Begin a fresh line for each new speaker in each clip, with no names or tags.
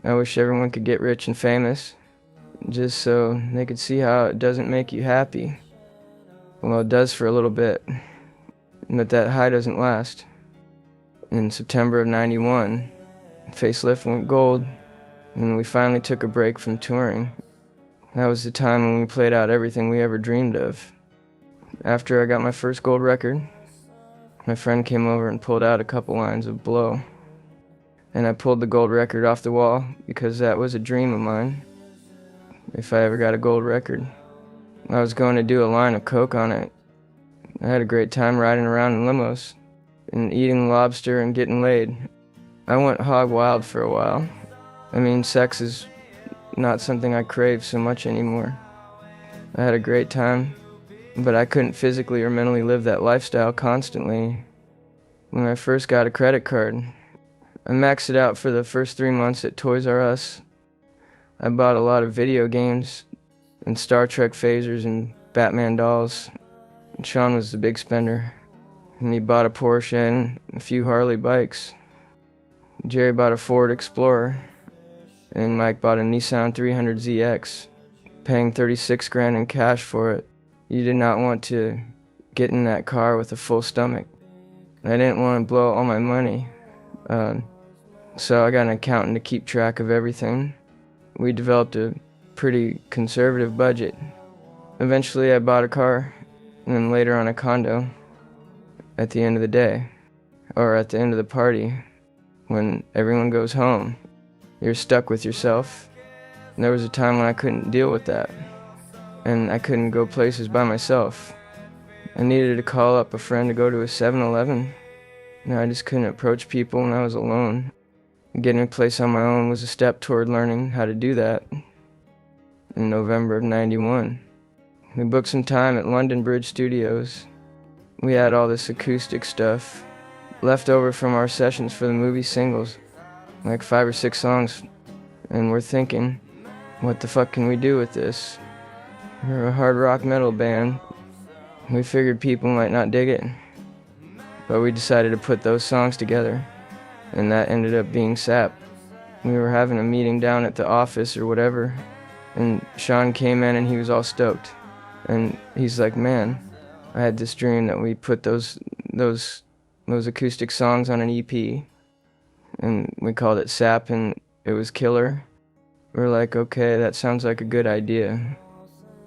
I wish everyone could get rich and famous, just so they could see how it doesn't make you happy. Well, it does for a little bit, but that high doesn't last. In September of '91, Facelift went gold, and we finally took a break from touring. That was the time when we played out everything we ever dreamed of. After I got my first gold record, my friend came over and pulled out a couple lines of Blow. And I pulled the gold record off the wall because that was a dream of mine, if I ever got a gold record. I was going to do a line of coke on it. I had a great time riding around in limos and eating lobster and getting laid. I went hog wild for a while. I mean, sex is not something I crave so much anymore. I had a great time, but I couldn't physically or mentally live that lifestyle constantly. When I first got a credit card, I maxed it out for the first 3 months at Toys R Us. I bought a lot of video games and Star Trek phasers and Batman dolls. And Sean was the big spender, and he bought a Porsche and a few Harley bikes. Jerry bought a Ford Explorer, and Mike bought a Nissan 300ZX, paying 36 grand in cash for it. You did not want to get in that car with a full stomach. I didn't want to blow all my money, so I got an accountant to keep track of everything. We developed a pretty conservative budget. Eventually I bought a car, and then later on a condo. At the end of the day, or at the end of the party, when everyone goes home, you're stuck with yourself. And there was a time when I couldn't deal with that, and I couldn't go places by myself. I needed to call up a friend to go to a 7-Eleven, and I just couldn't approach people when I was alone. Getting a place on my own was a step toward learning how to do that. In November of '91, we booked some time at London Bridge Studios. We had all this acoustic stuff left over from our sessions for the movie singles, like 5 or 6 songs, and we're thinking, what the fuck can we do with this? We're a hard rock metal band. We figured people might not dig it, but we decided to put those songs together, and that ended up being Sap. We were having a meeting down at the office or whatever, and Sean came in and he was all stoked, and he's like, man, I had this dream that we put those acoustic songs on an EP, and we called it Sap, and it was killer. We're like, okay, that sounds like a good idea.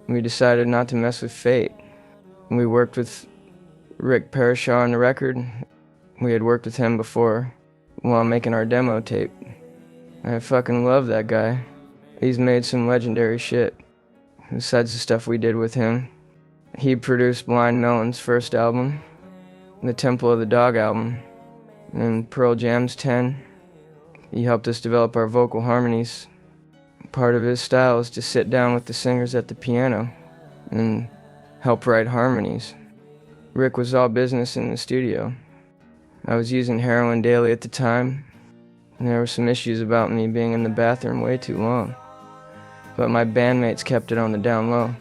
We decided not to mess with fate. We worked with Rick Parashaw on the record. We had worked with him before while making our demo tape. I fucking love that guy. He's made some legendary shit. Besides the stuff we did with him, he produced Blind Melon's first album, the Temple of the Dog album, and Pearl Jam's 10. He helped us develop our vocal harmonies. Part of his style is to sit down with the singers at the piano and help write harmonies. Rick was all business in the studio. I was using heroin daily at the time, and there were some issues about me being in the bathroom way too long. But my bandmates kept it on the down low,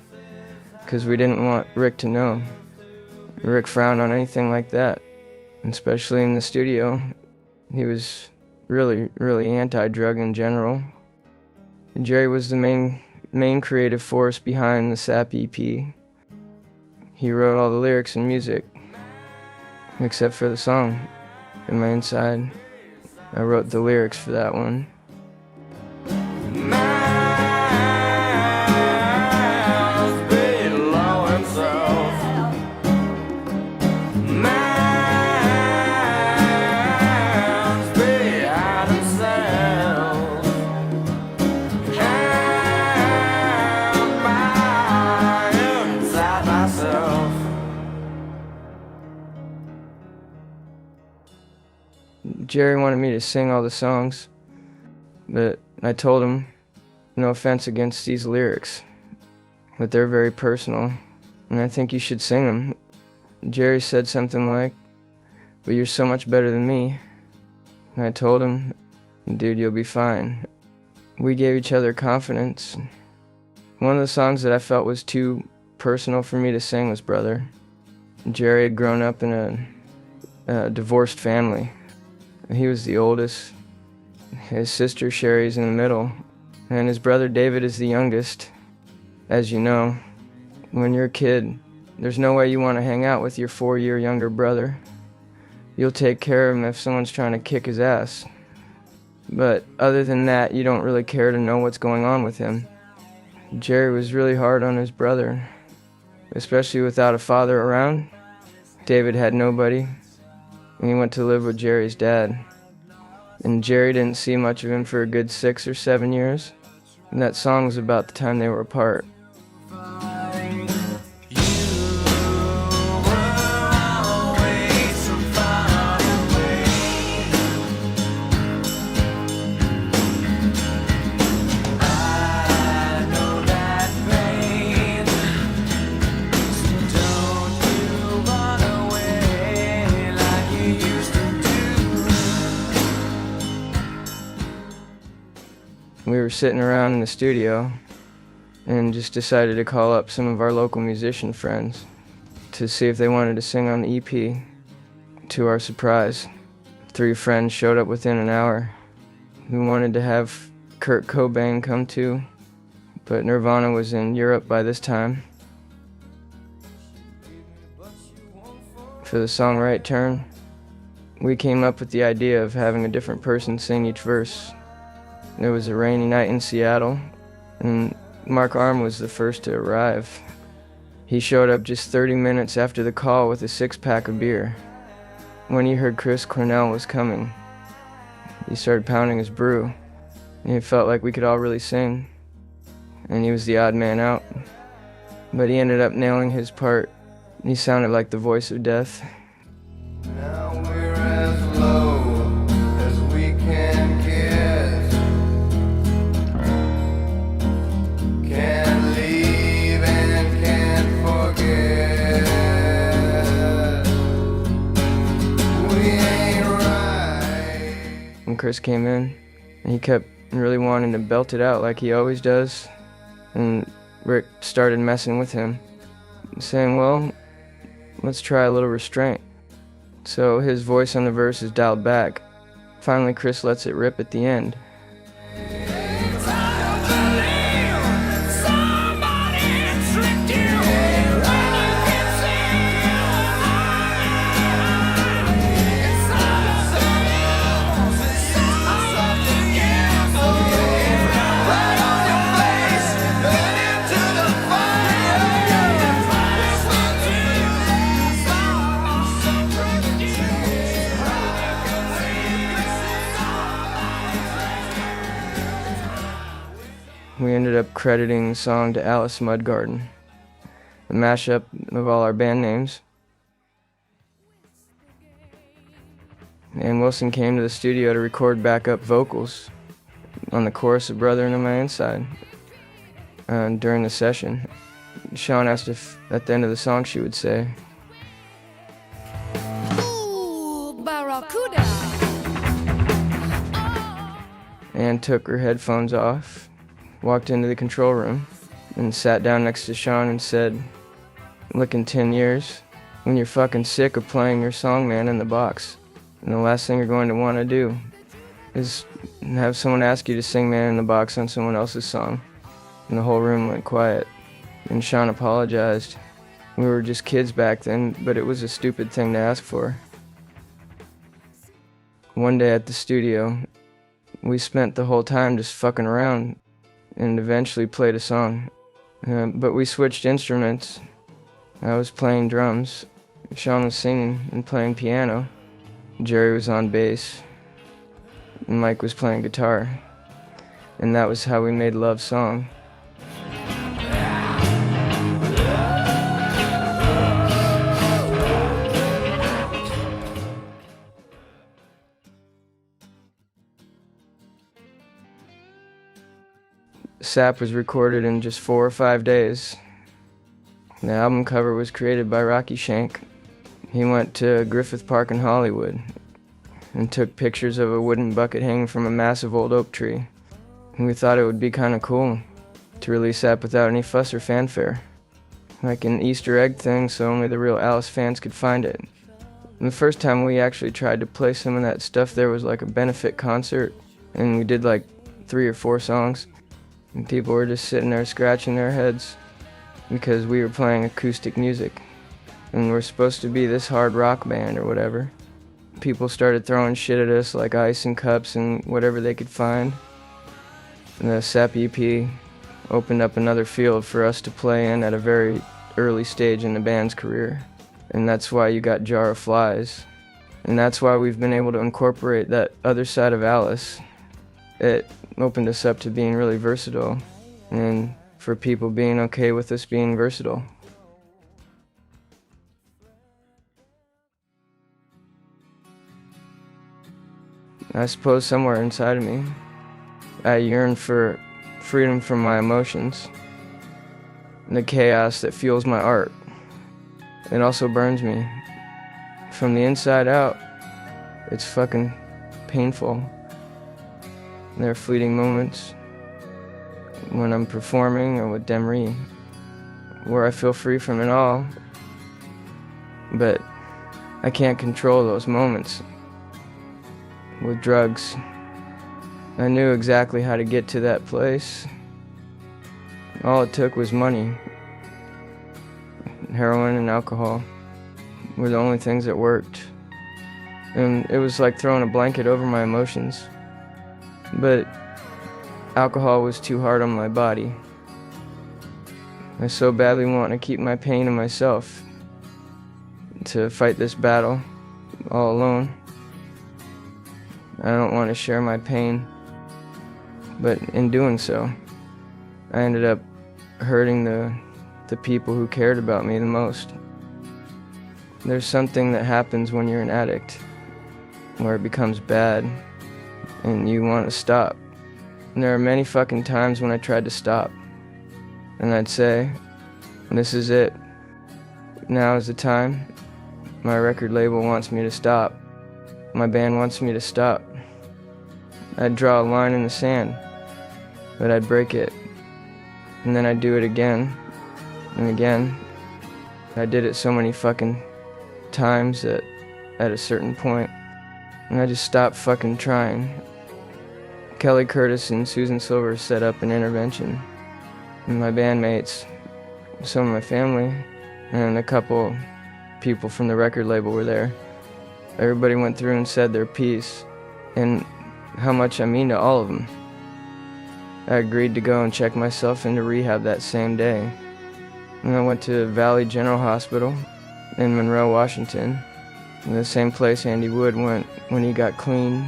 because we didn't want Rick to know. Rick frowned on anything like that, especially in the studio. He was really anti-drug in general. Jerry was the main creative force behind the Sap EP. He wrote all the lyrics and music, except for the song, In My Inside. I wrote the lyrics for that one. Jerry wanted me to sing all the songs, but I told him, no offense against these lyrics, but they're very personal, and I think you should sing them. Jerry said something like, but you're so much better than me. And I told him, dude, you'll be fine. We gave each other confidence. One of the songs that I felt was too personal for me to sing was Brother. Jerry had grown up in a divorced family. He was the oldest. His sister Sherry's in the middle, and his brother David is the youngest. As you know, when you're a kid, there's no way you want to hang out with your 4-year younger brother. You'll take care of him if someone's trying to kick his ass. But other than that, you don't really care to know what's going on with him. Jerry was really hard on his brother, especially without a father around. David had nobody, and he went to live with Jerry's dad. And Jerry didn't see much of him for a good 6 or 7 years, and that song was about the time they were apart. We were sitting around in the studio and just decided to call up some of our local musician friends to see if they wanted to sing on the EP. To our surprise, 3 friends showed up within an hour. We wanted to have Kurt Cobain come too, but Nirvana was in Europe by this time. For the song Right Turn, we came up with the idea of having a different person sing each verse. It was a rainy night in Seattle, and Mark Arm was the first to arrive. He showed up just 30 minutes after the call with a 6-pack of beer. When he heard Chris Cornell was coming, he started pounding his brew, and it felt like we could all really sing, and he was the odd man out. But he ended up nailing his part. He sounded like the voice of death.
Now we're as low as we can kiss. Can't leave and can't forget. We ain't right.
When Chris came in, and he kept really wanting to belt it out like he always does, and Rick started messing with him, saying, well, let's try a little restraint. So his voice on the verse is dialed back. Finally, Chris lets it rip at the end. We ended up crediting the song to Alice Mudgarden, a mashup of all our band names. And Wilson came to the studio to record backup vocals on the chorus of Brethren on My Inside during the session. Sean asked if at the end of the song she would say,
Ooh, Barracuda.
Anne took her headphones off, walked into the control room, and sat down next to Sean and said, look, in 10 years, when you're fucking sick of playing your song man in the box, and the last thing you're going to want to do is have someone ask you to sing Man in the Box on someone else's song. And the whole room went quiet, and Sean apologized. We were just kids back then, but it was a stupid thing to ask for. One day at the studio, we spent the whole time just fucking around, and eventually played a song. But we switched instruments. I was playing drums, Sean was singing and playing piano, Jerry was on bass, and Mike was playing guitar. And that was how we made Love Song. Sap was recorded in just 4 or 5 days. The album cover was created by Rocky Shank. He went to Griffith Park in Hollywood and took pictures of a wooden bucket hanging from a massive old oak tree. And we thought it would be kind of cool to release Sap without any fuss or fanfare. Like an Easter egg thing so only the real Alice fans could find it. And the first time we actually tried to play some of that stuff there was like a benefit concert and we did like 3 or 4 songs, and people were just sitting there scratching their heads because we were playing acoustic music, and we're supposed to be this hard rock band or whatever. People started throwing shit at us like ice and cups and whatever they could find. And the SEP EP opened up another field for us to play in at a very early stage in the band's career. And that's why you got Jar of Flies. And that's why we've been able to incorporate that other side of Alice. It opened us up to being really versatile, and for people being okay with us being versatile. I suppose somewhere inside of me, I yearn for freedom from my emotions, the chaos that fuels my art. It also burns me. From the inside out, it's fucking painful. There are fleeting moments when I'm performing or with Demery where I feel free from it all, but I can't control those moments. With drugs, I knew exactly how to get to that place. All it took was money. Heroin and alcohol were the only things that worked. And it was like throwing a blanket over my emotions. But alcohol was too hard on my body. I so badly want to keep my pain to myself, to fight this battle all alone. I don't want to share my pain, but in doing so, I ended up hurting the people who cared about me the most. There's something that happens when you're an addict, where it becomes bad, and you want to stop. And there are many fucking times when I tried to stop, and I'd say, this is it. Now is the time. My record label wants me to stop. My band wants me to stop. I'd draw a line in the sand, but I'd break it. And then I'd do it again and again. I did it so many fucking times that at a certain point, and I just stopped fucking trying. Kelly Curtis and Susan Silver set up an intervention. And my bandmates, some of my family, and a couple people from the record label were there. Everybody went through and said their piece, and how much I mean to all of them. I agreed to go and check myself into rehab that same day. And I went to Valley General Hospital in Monroe, Washington, the same place Andy Wood went when he got clean.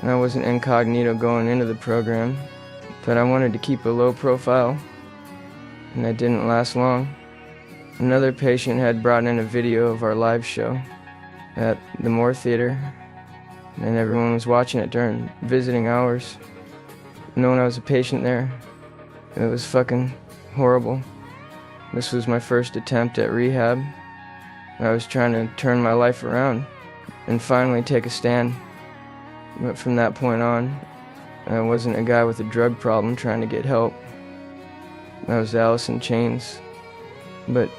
And I wasn't incognito going into the program, but I wanted to keep a low profile, and that didn't last long. Another patient had brought in a video of our live show at the Moore Theater, and everyone was watching it during visiting hours. Knowing I was a patient there, it was fucking horrible. This was my first attempt at rehab. I was trying to turn my life around and finally take a stand. But from that point on, I wasn't a guy with a drug problem trying to get help. I was Alice in Chains. But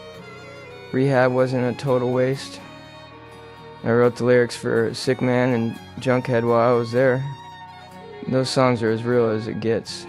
rehab wasn't a total waste. I wrote the lyrics for Sick Man and Junkhead while I was there. Those songs are as real as it gets.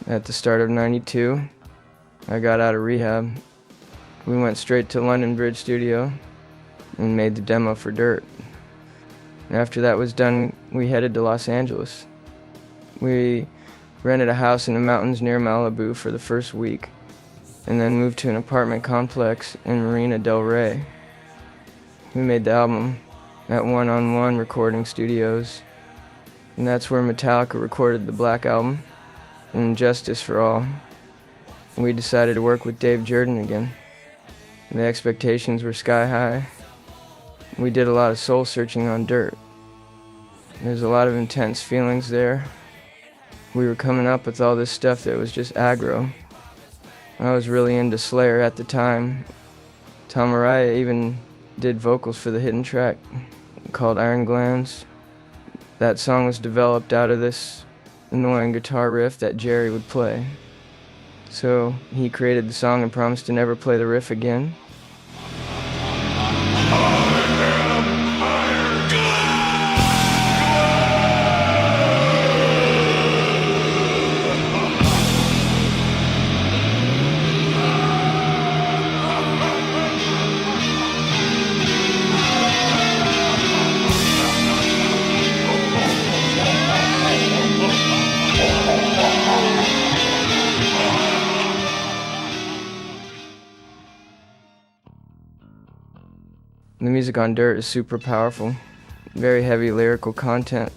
At the start of '92, I got out of rehab. We went straight to London Bridge Studio and made the demo for Dirt. After that was done, we headed to Los Angeles. We rented a house in the mountains near Malibu for the first week, and then moved to an apartment complex in Marina del Rey. We made the album at One on One Recording Studios, and that's where Metallica recorded the Black Album and Justice for All. We decided to work with Dave Jordan again. The expectations were sky high. We did a lot of soul searching on Dirt. There's a lot of intense feelings there. We were coming up with all this stuff that was just aggro. I was really into Slayer at the time. Tom Araya even did vocals for the hidden track called Iron Glands. That song was developed out of this annoying guitar riff that Jerry would play. So he created the song and promised to never play the riff again. The music on Dirt is super powerful, very heavy lyrical content.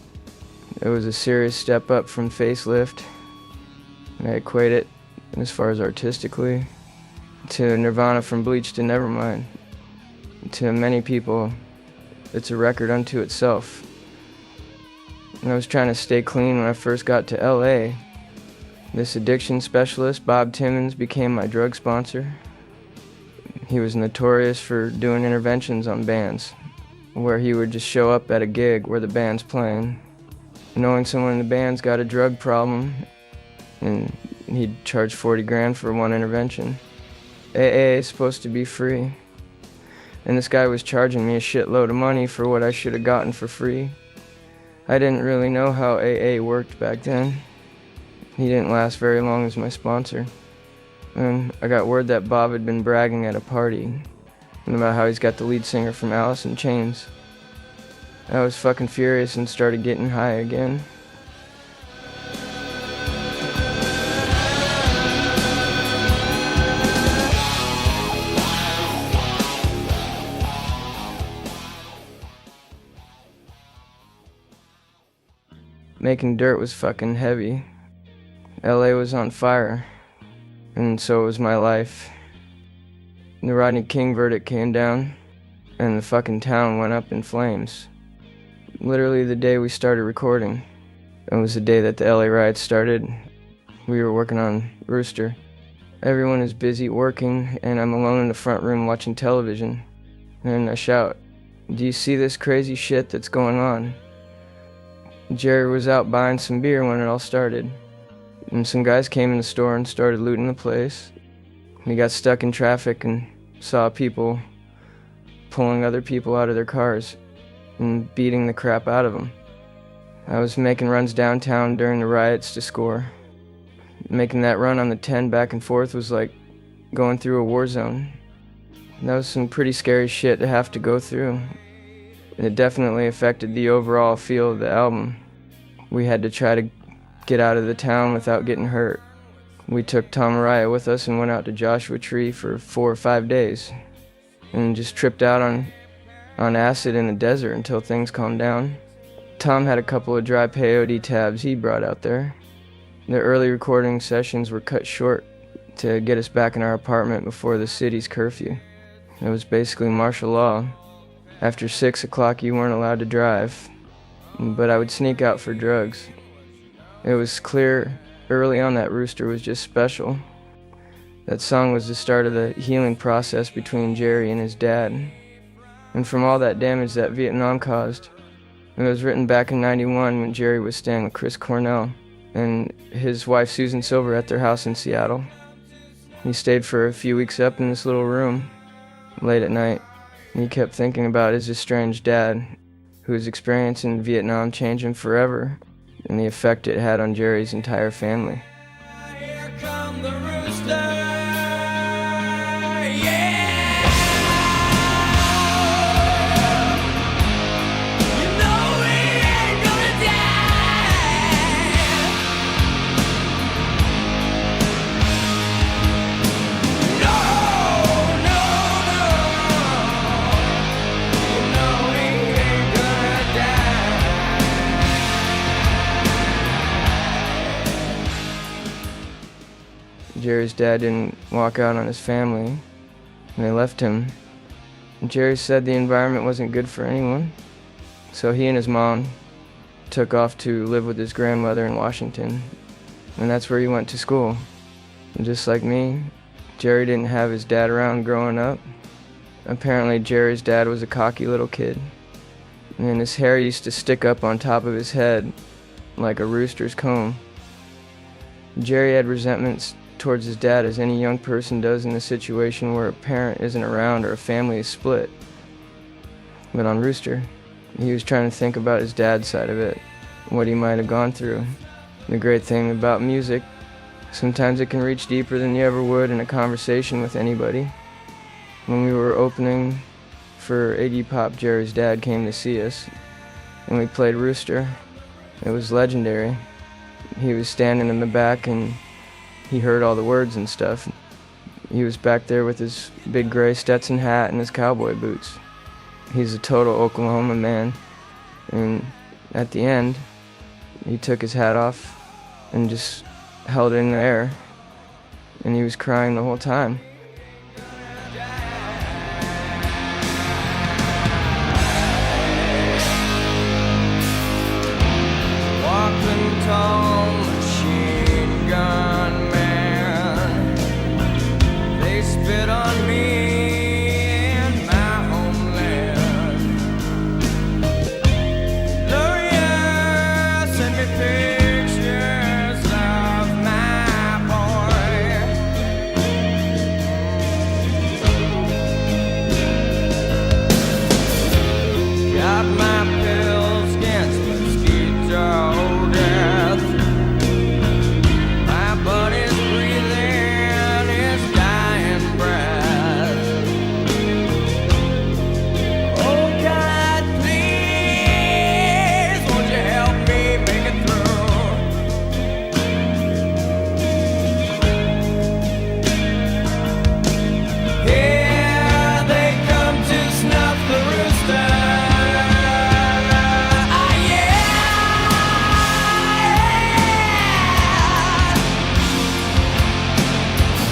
It was a serious step up from Facelift, and I equate it, as far as artistically, to Nirvana from Bleach to Nevermind. To many people, it's a record unto itself. And I was trying to stay clean when I first got to LA. This addiction specialist, Bob Timmons, became my drug sponsor. He was notorious for doing interventions on bands, where he would just show up at a gig where the band's playing, knowing someone in the band's got a drug problem, and he'd charge 40 grand for one intervention. AA is supposed to be free, and this guy was charging me a shitload of money for what I should have gotten for free. I didn't really know how AA worked back then. He didn't last very long as my sponsor. And I got word that Bob had been bragging at a party and about how he's got the lead singer from Alice in Chains. I was fucking furious and started getting high again. Making Dirt was fucking heavy. LA was on fire. And so was my life. The Rodney King verdict came down, and the fucking town went up in flames. Literally the day we started recording. It was the day that the LA riots started. We were working on Rooster. Everyone is busy working, and I'm alone in the front room watching television. And I shout, "Do you see this crazy shit that's going on?" Jerry was out buying some beer when it all started. And some guys came in the store and started looting the place. He got stuck in traffic and saw people pulling other people out of their cars and beating the crap out of them. I was making runs downtown during the riots to score. Making that run on the 10 back and forth was like going through a war zone. That was some pretty scary shit to have to go through. It definitely affected the overall feel of the album. We had to try to get out of the town without getting hurt. We took Tom Araya with us and went out to Joshua Tree for 4 or 5 days and just tripped out on acid in the desert until things calmed down. Tom had a couple of dry peyote tabs he brought out there. The early recording sessions were cut short to get us back in our apartment before the city's curfew. It was basically martial law. After 6 o'clock you weren't allowed to drive, but I would sneak out for drugs. It was clear early on that Rooster was just special. That song was the start of the healing process between Jerry and his dad. And from all that damage that Vietnam caused, it was written back in '91 when Jerry was staying with Chris Cornell and his wife Susan Silver at their house in Seattle. He stayed for a few weeks up in this little room late at night. And he kept thinking about his estranged dad, whose experience in Vietnam changed him forever, and the effect it had on Jerry's entire family.
Here come the rooster, yeah. You know we ain't gonna die. No, no, no. You know we ain't gonna die.
Jerry's dad didn't walk out on his family, and they left him. And Jerry said the environment wasn't good for anyone, so he and his mom took off to live with his grandmother in Washington, and that's where he went to school. And just like me, Jerry didn't have his dad around growing up. Apparently Jerry's dad was a cocky little kid, and his hair used to stick up on top of his head like a rooster's comb. Jerry had resentments towards his dad, as any young person does in a situation where a parent isn't around or a family is split. But on Rooster, he was trying to think about his dad's side of it, what he might have gone through. The great thing about music, sometimes it can reach deeper than you ever would in a conversation with anybody. When we were opening for Iggy Pop, Jerry's dad came to see us, and we played Rooster. It was legendary. He was standing in the back, and he heard all the words and stuff. He was back there with his big gray Stetson hat and his cowboy boots. He's a total Oklahoma man. And at the end, he took his hat off and just held it in the air. And he was crying the whole time. Walking tall machine gun man, they spit on me in my homeland. Lawyer sent me pictures of my boy. Got my pills against mosquito death. My buddy's breathing his dying breath. Oh God, please, won't you help me make it through? Here they come to snuff the rooster. Ah,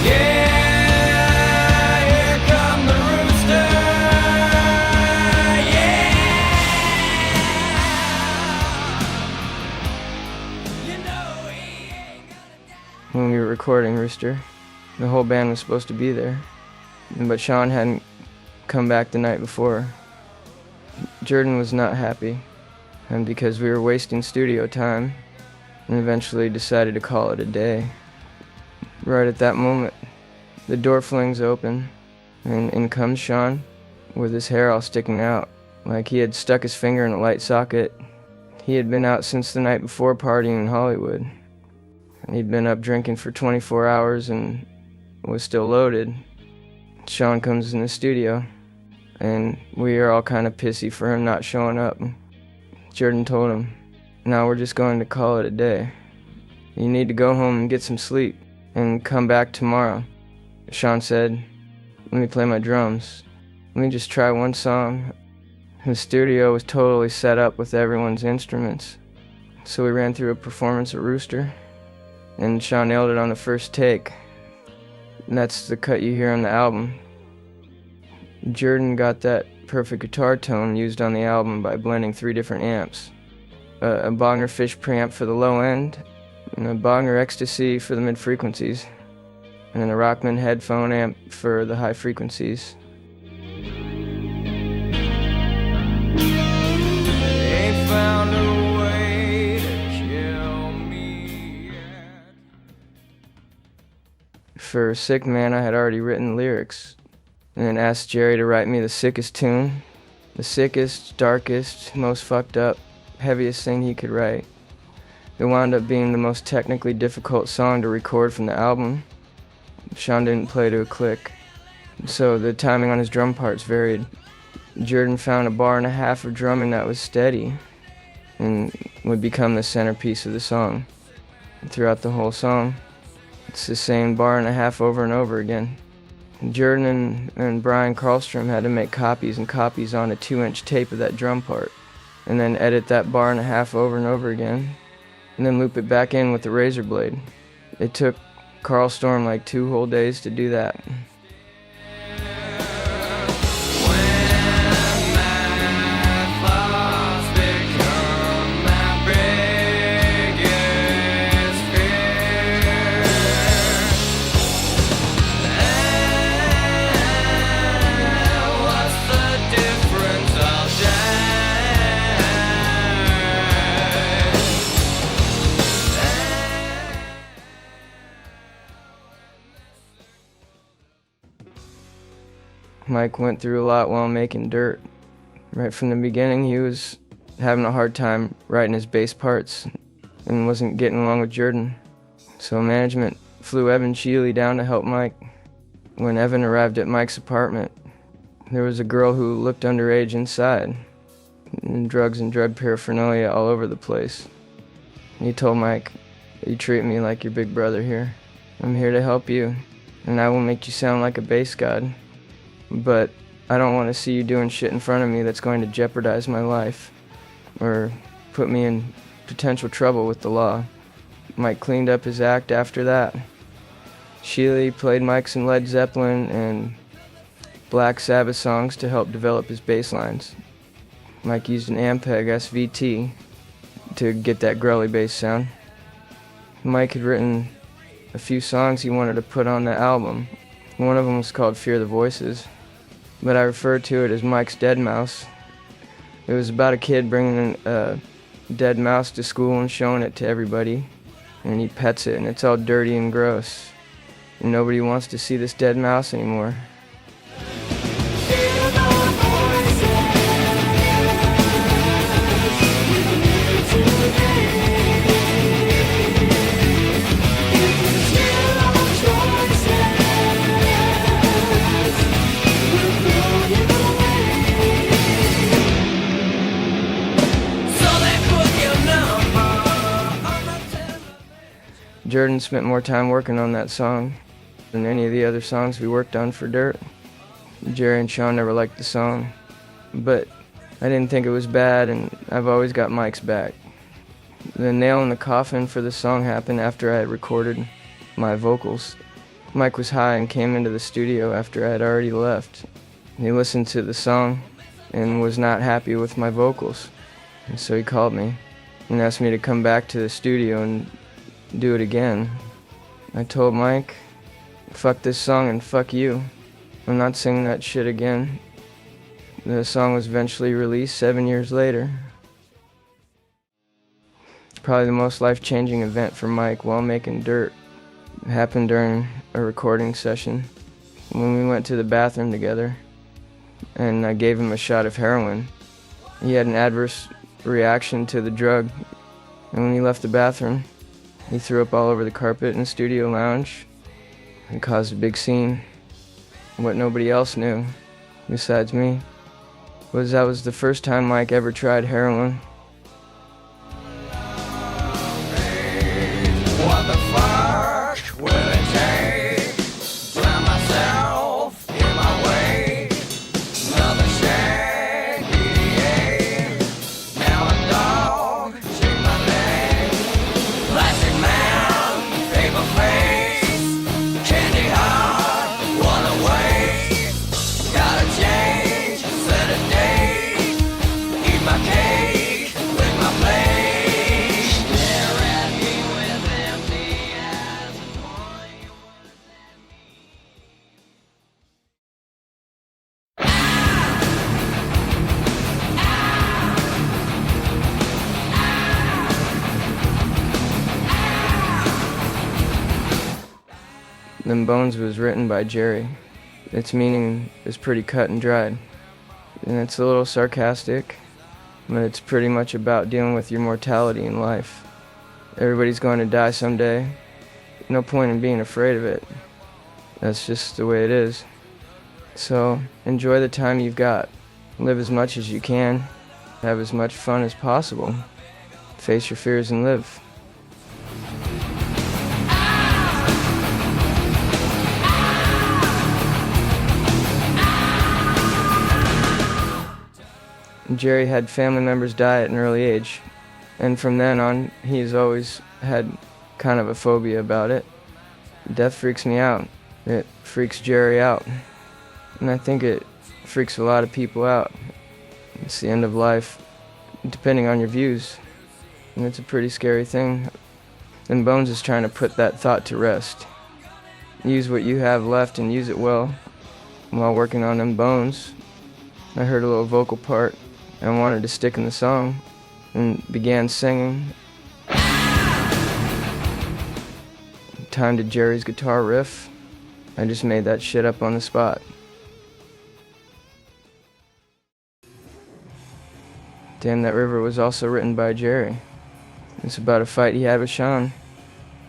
yeah, here come the rooster. Yeah. You know he ain't gonna die. When we were recording Rooster, the whole band was supposed to be there, but Sean hadn't come back the night before. Jordan was not happy, and because we were wasting studio time, and eventually decided to call it a day. Right at that moment, the door flings open, and in comes Sean, with his hair all sticking out, like he had stuck his finger in a light socket. He had been out since the night before partying in Hollywood. He'd been up drinking for 24 hours and was still loaded. Sean comes in the studio, and we are all kind of pissy for him not showing up. Jordan told him, "Now we're just going to call it a day. You need to go home and get some sleep and come back tomorrow." Sean said, "Let me play my drums. Let me just try one song." The studio was totally set up with everyone's instruments. So we ran through a performance at Rooster, and Sean nailed it on the first take. And that's the cut you hear on the album. Jordan got that perfect guitar tone used on the album by blending 3 different amps. A Bogner Fish preamp for the low end, and a Bogner Ecstasy for the mid-frequencies, and then a Rockman headphone amp for the high frequencies. They found a way to kill me yet. For Sick Man, I had already written lyrics, and then asked Jerry to write me the sickest tune, the sickest, darkest, most fucked up, heaviest thing he could write. It wound up being the most technically difficult song to record from the album. Sean didn't play to a click, so the timing on his drum parts varied. Jordan found 1.5 bars of drumming that was steady and would become the centerpiece of the song. Throughout the whole song, it's the same 1.5 bars over and over again. Jordan and Brian Karlstrom had to make copies and copies on a 2-inch tape of that drum part, and then edit that 1.5 bars over and over again, and then loop it back in with the razor blade. It took Karlstrom like 2 whole days to do that. When my thoughts become my breath, Mike went through a lot while making Dirt. Right from the beginning, he was having a hard time writing his bass parts and wasn't getting along with Jordan. So management flew Evan Sheely down to help Mike. When Evan arrived at Mike's apartment, there was a girl who looked underage inside, and drugs and drug paraphernalia all over the place. He told Mike, "You treat me like your big brother here. I'm here to help you, and I will make you sound like a bass god. But I don't want to see you doing shit in front of me that's going to jeopardize my life or put me in potential trouble with the law." Mike cleaned up his act after that. Sheely played Mike some Led Zeppelin and Black Sabbath songs to help develop his bass lines. Mike used an Ampeg SVT to get that growly bass sound. Mike had written a few songs he wanted to put on the album. One of them was called Fear the Voices, but I referred to it as Mike's Dead Mouse. It was about a kid bringing a dead mouse to school and showing it to everybody, and he pets it, and it's all dirty and gross, and nobody wants to see this dead mouse anymore. Jordan spent more time working on that song than any of the other songs we worked on for Dirt. Jerry and Sean never liked the song, but I didn't think it was bad, and I've always got Mike's back. The nail in the coffin for the song happened after I had recorded my vocals. Mike was high and came into the studio after I had already left. He listened to the song and was not happy with my vocals, and so he called me and asked me to come back to the studio and do it again. I told Mike, "Fuck this song and fuck you. I'm not singing that shit again." The song was eventually released 7 years later. Probably the most life-changing event for Mike while making Dirt happened during a recording session when we went to the bathroom together and I gave him a shot of heroin. He had an adverse reaction to the drug, and when he left the bathroom, he threw up all over the carpet in the studio lounge and caused a big scene. What nobody else knew, besides me, was that was the first time Mike ever tried heroin.
What the fuck will it take? Drown myself in my way. Another shag, EDA. Now a dog, shake my leg. Plastic man, paper face. Candy heart, one away. Gotta change, set a date. Eat my cake, lick my plate. Stare at me with empty eyes and point words at me.
Them Bones was written by Jerry. Its meaning is pretty cut and dried, and it's a little sarcastic, but it's pretty much about dealing with your mortality in life. Everybody's going to die someday. No point in being afraid of it. That's just the way it is. So enjoy the time you've got. Live as much as you can. Have as much fun as possible. Face your fears and live. Jerry had family members die at an early age, and from then on, he's always had kind of a phobia about it. Death freaks me out. It freaks Jerry out, and I think it freaks a lot of people out. It's the end of life, depending on your views, and it's a pretty scary thing. And Bones is trying to put that thought to rest. Use what you have left and use it well. While working on them Bones, I heard a little vocal part and wanted to stick in the song and began singing. Time to Jerry's guitar riff. I just made that shit up on the spot. Damn That River was also written by Jerry. It's about a fight he had with Sean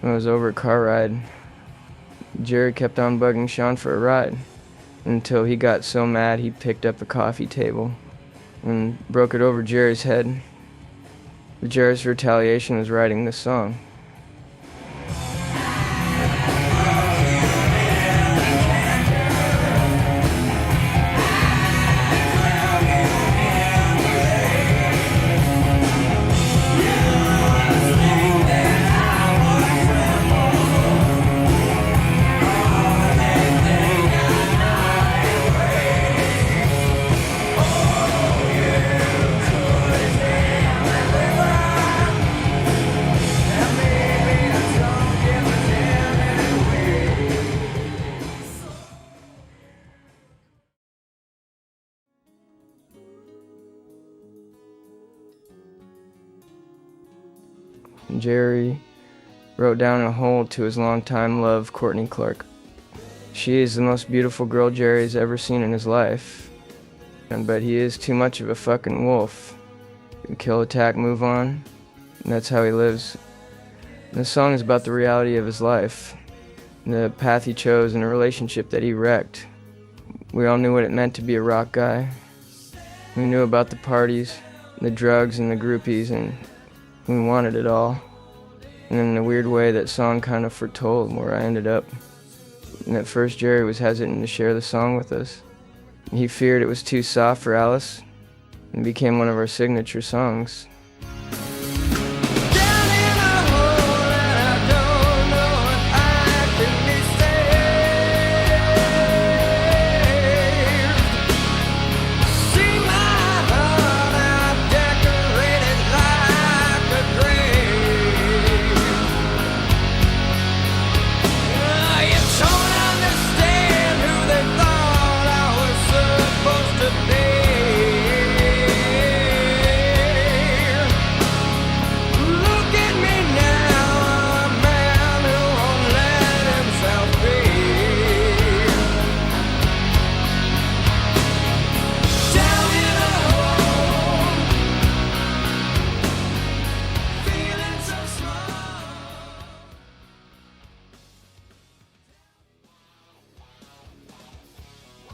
when it was over a car ride. Jerry kept on bugging Sean for a ride until he got so mad he picked up a coffee table and broke it over Jerry's head. Jerry's retaliation was writing this song. Jerry wrote down a hole to his longtime love, Courtney Clark. She is the most beautiful girl Jerry's ever seen in his life, but he is too much of a fucking wolf. Kill, attack, move on, and that's how he lives. This song is about the reality of his life, the path he chose, and a relationship that he wrecked. We all knew what it meant to be a rock guy. We knew about the parties, the drugs, and the groupies, and we wanted it all. And in a weird way, that song kind of foretold where I ended up. And at first, Jerry was hesitant to share the song with us. He feared it was too soft for Alice, and became one of our signature songs.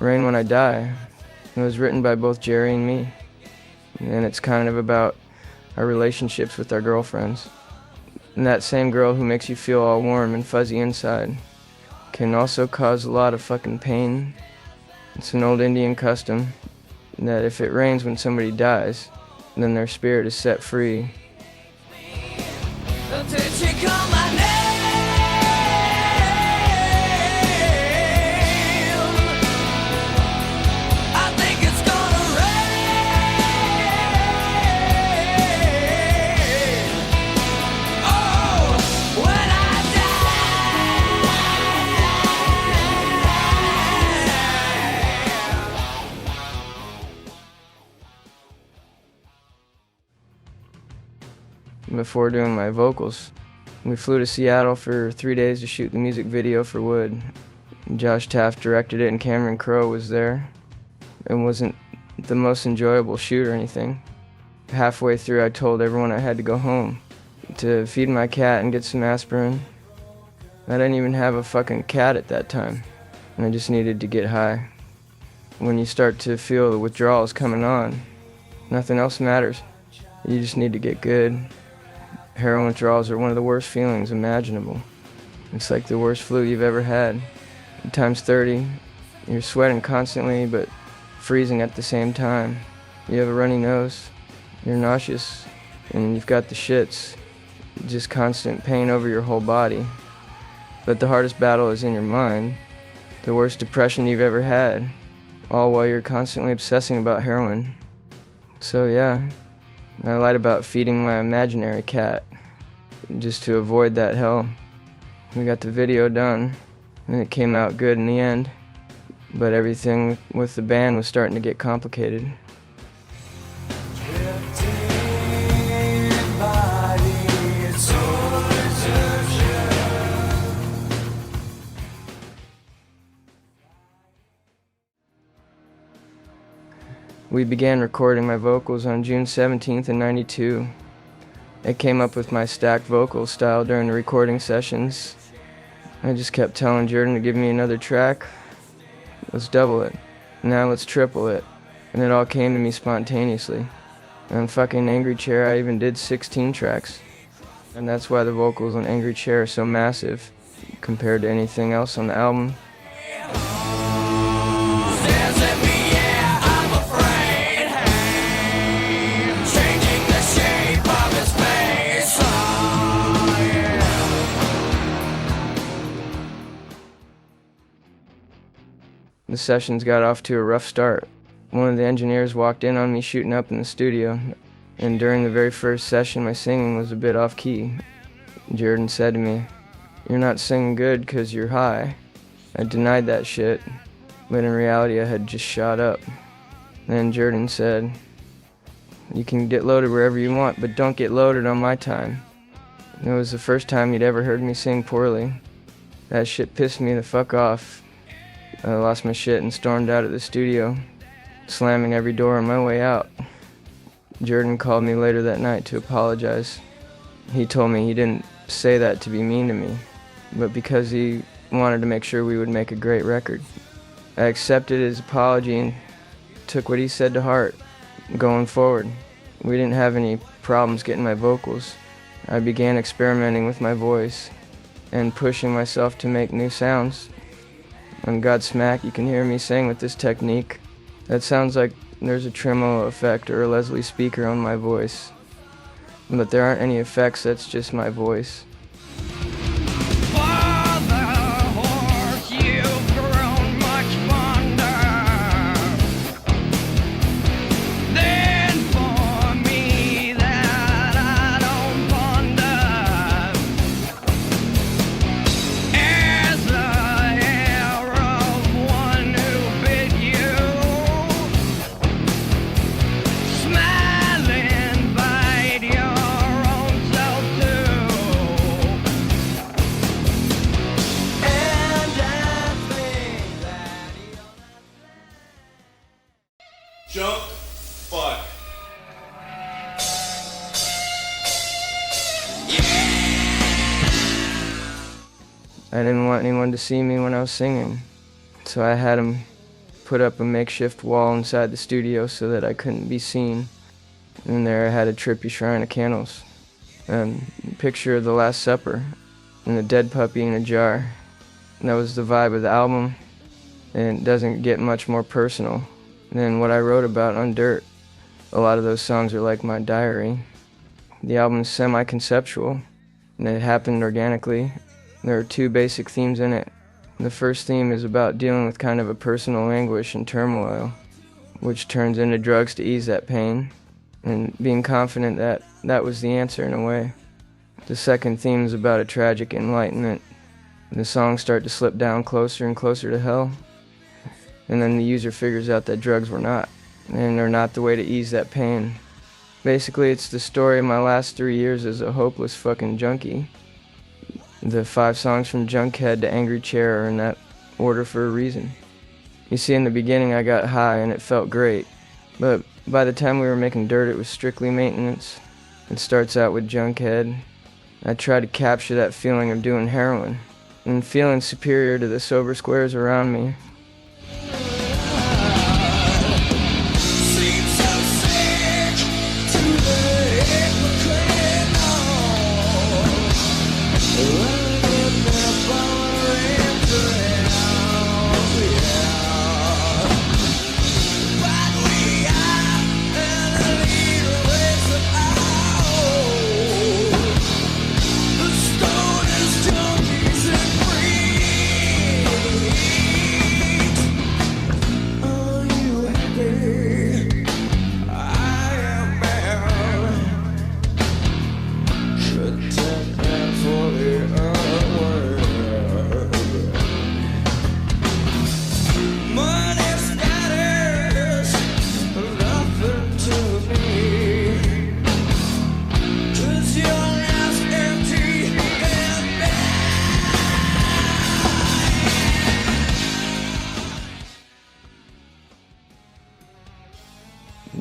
Rain When I Die. It was written by both Jerry and me, and it's kind of about our relationships with our girlfriends. And that same girl who makes you feel all warm and fuzzy inside can also cause a lot of fucking pain. It's an old Indian custom that if it rains when somebody dies, then their spirit is set free. Before doing my vocals, we flew to Seattle for 3 days to shoot the music video for Wood. Josh Taft directed it and Cameron Crowe was there. It wasn't the most enjoyable shoot or anything. Halfway through, I told everyone I had to go home to feed my cat and get some aspirin. I didn't even have a fucking cat at that time, and I just needed to get high. When you start to feel the withdrawals coming on, nothing else matters. You just need to get good. Heroin withdrawals are one of the worst feelings imaginable. It's like the worst flu you've ever had. Times 30, you're sweating constantly but freezing at the same time. You have a runny nose, you're nauseous, and you've got the shits. Just constant pain over your whole body. But the hardest battle is in your mind. The worst depression you've ever had, all while you're constantly obsessing about heroin. So yeah, I lied about feeding my imaginary cat, just to avoid that hell. We got the video done, and it came out good in the end, but everything with the band was starting to get complicated. We began recording my vocals on June 17th in '92. I came up with my stacked vocal style during the recording sessions. I just kept telling Jordan to give me another track. Let's double it. Now let's triple it. And it all came to me spontaneously. On fucking Angry Chair, I even did 16 tracks. And that's why the vocals on Angry Chair are so massive compared to anything else on the album. The sessions got off to a rough start. One of the engineers walked in on me shooting up in the studio, and during the very first session my singing was a bit off key. Jordan said to me, "You're not singing good 'cause you're high." I denied that shit, but in reality I had just shot up. Then Jordan said, "You can get loaded wherever you want, but don't get loaded on my time." It was the first time he'd ever heard me sing poorly. That shit pissed me the fuck off. I lost my shit and stormed out of the studio, slamming every door on my way out. Jordan called me later that night to apologize. He told me he didn't say that to be mean to me, but because he wanted to make sure we would make a great record. I accepted his apology and took what he said to heart. Going forward, we didn't have any problems getting my vocals. I began experimenting with my voice and pushing myself to make new sounds. On Godsmack, you can hear me sing with this technique. That sounds like there's a tremolo effect or a Leslie speaker on my voice. But there aren't any effects, that's just my voice.
Junk fuck.
I didn't want anyone to see me when I was singing, so I had him put up a makeshift wall inside the studio so that I couldn't be seen. And there I had a trippy shrine of candles, and a picture of the Last Supper, and a dead puppy in a jar. And that was the vibe of the album, and it doesn't get much more personal than what I wrote about on Dirt. A lot of those songs are like my diary. The album is semi-conceptual, and it happened organically. There are two basic themes in it. The first theme is about dealing with kind of a personal anguish and turmoil, which turns into drugs to ease that pain, and being confident that that was the answer in a way. The second theme is about a tragic enlightenment. The songs start to slip down closer and closer to hell, and then the user figures out that drugs were not, and they're not the way to ease that pain. Basically, it's the story of my last 3 years as a hopeless fucking junkie. The 5 songs from Junkhead to Angry Chair are in that order for a reason. You see, in the beginning I got high and it felt great, but by the time we were making Dirt it was strictly maintenance. It starts out with Junkhead. I tried to capture that feeling of doing heroin and feeling superior to the sober squares around me.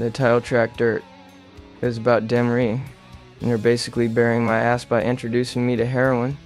the title track Dirt is about Demery, and they're basically burying my ass by introducing me to heroin.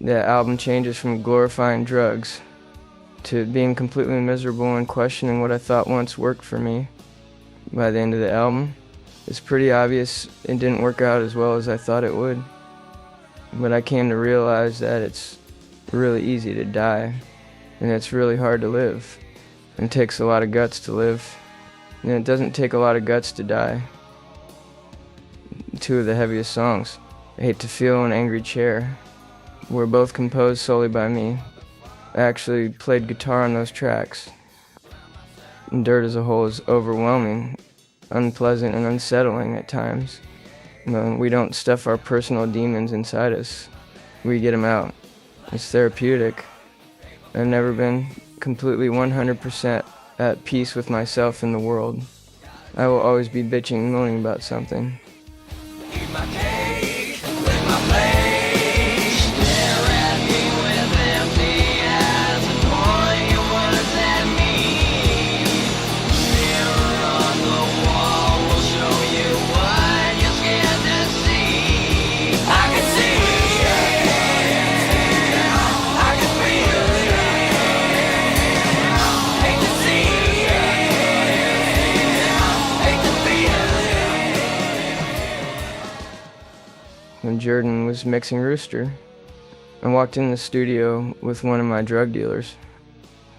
The album changes from glorifying drugs to being completely miserable and questioning what I thought once worked for me. By the end of the album, it's pretty obvious it didn't work out as well as I thought it would. But I came to realize that it's really easy to die, and it's really hard to live. And it takes a lot of guts to live, and it doesn't take a lot of guts to die. Two of the heaviest songs, I Hate to Feel and Angry Chair, were both composed solely by me. I actually played guitar on those tracks. And Dirt as a whole is overwhelming, unpleasant, and unsettling at times. We don't stuff our personal demons inside us. We get them out. It's therapeutic. I've never been completely 100% at peace with myself and the world. I will always be bitching and moaning about something.
Eat my cake with my plate.
When Jordan was mixing Rooster, I walked in the studio with one of my drug dealers.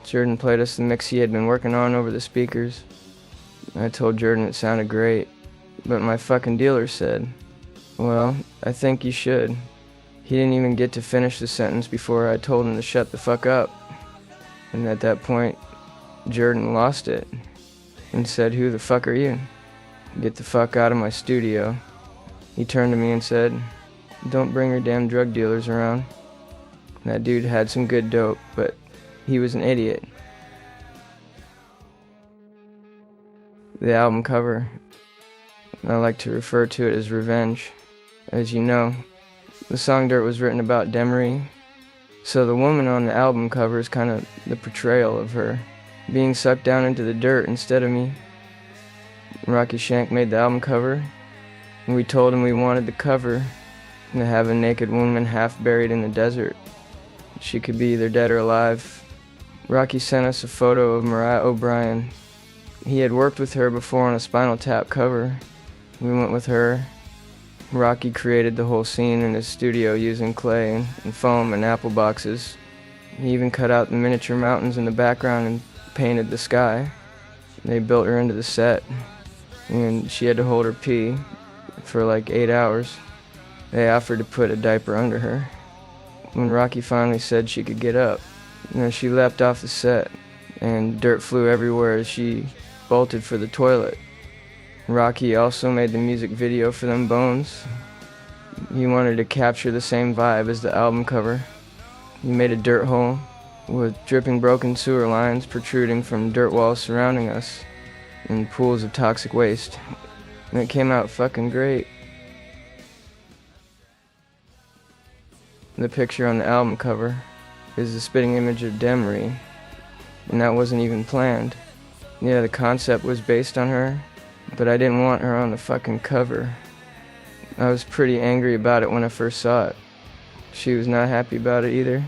Jordan played us the mix he had been working on over the speakers. I told Jordan it sounded great, but my fucking dealer said, "Well, I think you should." He didn't even get to finish the sentence before I told him to shut the fuck up. And at that point, Jordan lost it and said, "Who the fuck are you? Get the fuck out of my studio." He turned to me and said, "Don't bring your damn drug dealers around." That dude had some good dope, but he was an idiot. The album cover, I like to refer to it as revenge. As you know, the song Dirt was written about Demery, so the woman on the album cover is kind of the portrayal of her being sucked down into the dirt instead of me. Rocky Shank made the album cover, and we told him we wanted the cover to have a naked woman half buried in the desert. She could be either dead or alive. Rocky sent us a photo of Mariah O'Brien. He had worked with her before on a Spinal Tap cover. We went with her. Rocky created the whole scene in his studio using clay and foam and apple boxes. He even cut out the miniature mountains in the background and painted the sky. They built her into the set, and she had to hold her pee for like 8 hours. They offered to put a diaper under her. When Rocky finally said she could get up, she leapt off the set, and dirt flew everywhere as she bolted for the toilet. Rocky also made the music video for Them Bones. He wanted to capture the same vibe as the album cover. He made a dirt hole with dripping broken sewer lines protruding from dirt walls surrounding us and pools of toxic waste. And it came out fucking great. The picture on the album cover is the spitting image of Demery, and that wasn't even planned. Yeah, the concept was based on her, but I didn't want her on the fucking cover. I was pretty angry about it when I first saw it. She was not happy about it either.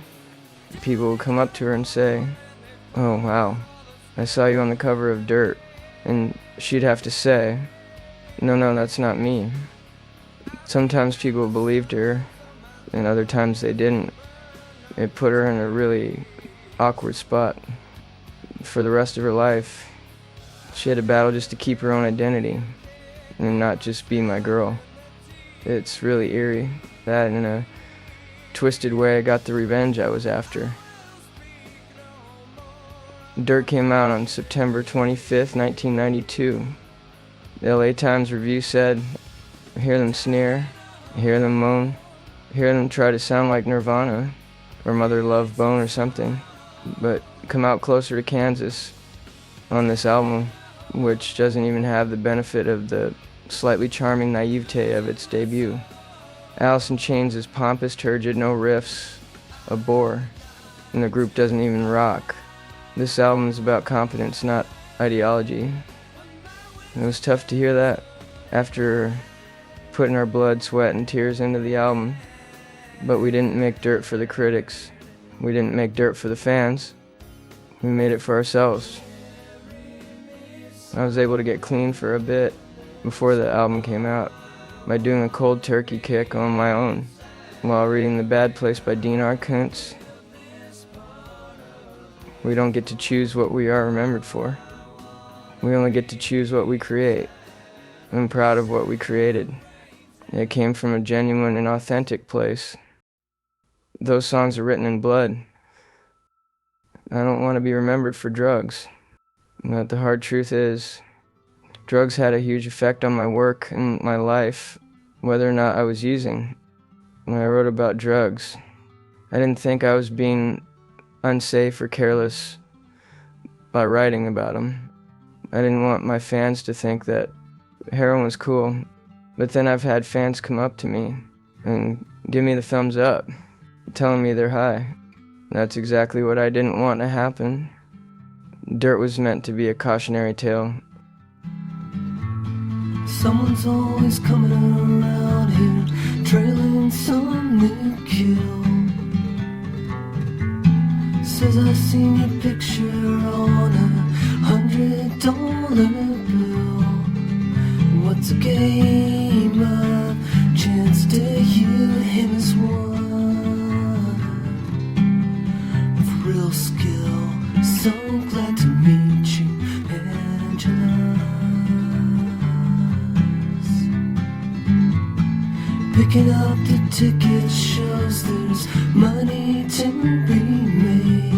People would come up to her and say, "Oh wow, I saw you on the cover of Dirt," and she'd have to say, No, that's not me." Sometimes people believed her, and other times they didn't. It put her in a really awkward spot for the rest of her life. She had to battle just to keep her own identity and not just be my girl. It's really eerie that in a twisted way I got the revenge I was after. Dirt came out on September 25th, 1992. The LA Times review said, "I hear them sneer, I hear them moan, I hear them try to sound like Nirvana or Mother Love Bone or something, but come out closer to Kansas on this album, which doesn't even have the benefit of the slightly charming naivete of its debut. Alice in Chains is pompous, turgid, no riffs, a bore, and the group doesn't even rock. This album is about competence, not ideology." It was tough to hear that after putting our blood, sweat, and tears into the album, but we didn't make Dirt for the critics. We didn't make Dirt for the fans. We made it for ourselves. I was able to get clean for a bit before the album came out by doing a cold turkey kick on my own while reading The Bad Place by Dean R. Koontz. We don't get to choose what we are remembered for. We only get to choose what we create. I'm proud of what we created. It came from a genuine and authentic place. Those songs are written in blood. I don't want to be remembered for drugs. But the hard truth is, drugs had a huge effect on my work and my life, whether or not I was using. When I wrote about drugs, I didn't think I was being unsafe or careless by writing about them. I didn't want my fans to think that heroin was cool, but then I've had fans come up to me and give me the thumbs up, telling me they're high. That's exactly what I didn't want to happen. Dirt was meant to be a cautionary tale.
Someone's always coming around here, trailing some new kill. Says I seen your picture on $100 bill. What's a game of chance to you? Him is one with real skill. So glad to meet you, Angela. Picking up the tickets shows there's money to be made.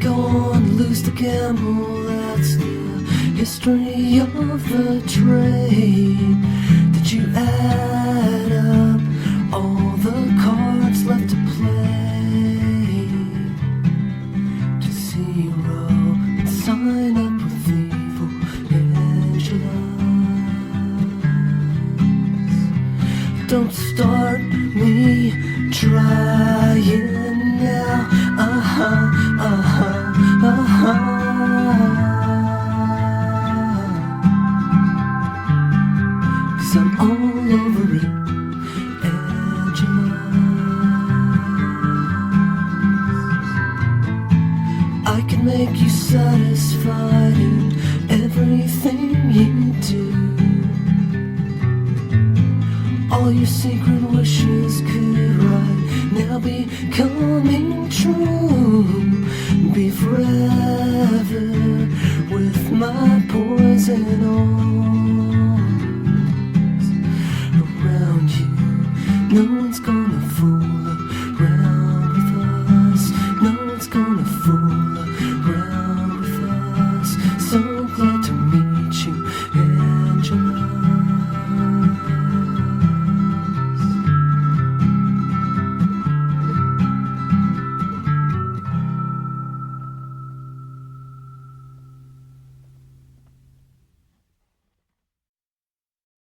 Go on, lose the gamble, that's the history of the trade. Did you add up all the cards left to play? To zero and sign up with evil Angela. Don't start me trying now. Cause I'm all over it, Angela. I can make you satisfied in everything you do. All your secret wishes could right now be coming true. Be forever with my poison arms around you. No one's gonna